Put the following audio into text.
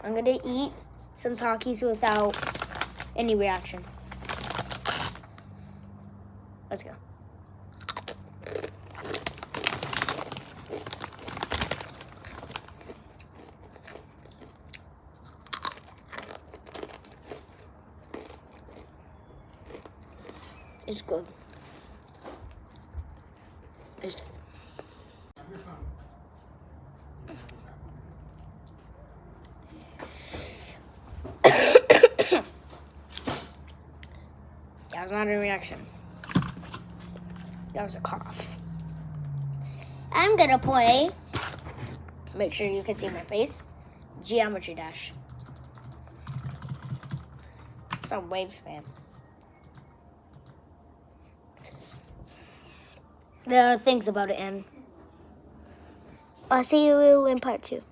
I'm gonna eat some takis without any reaction. Let's go. It's good. It's That was not a reaction. That was a cough. I'm gonna play, make sure you can see my face, Geometry Dash. Some waves, man. There are things about it, and I'll see you in part 2.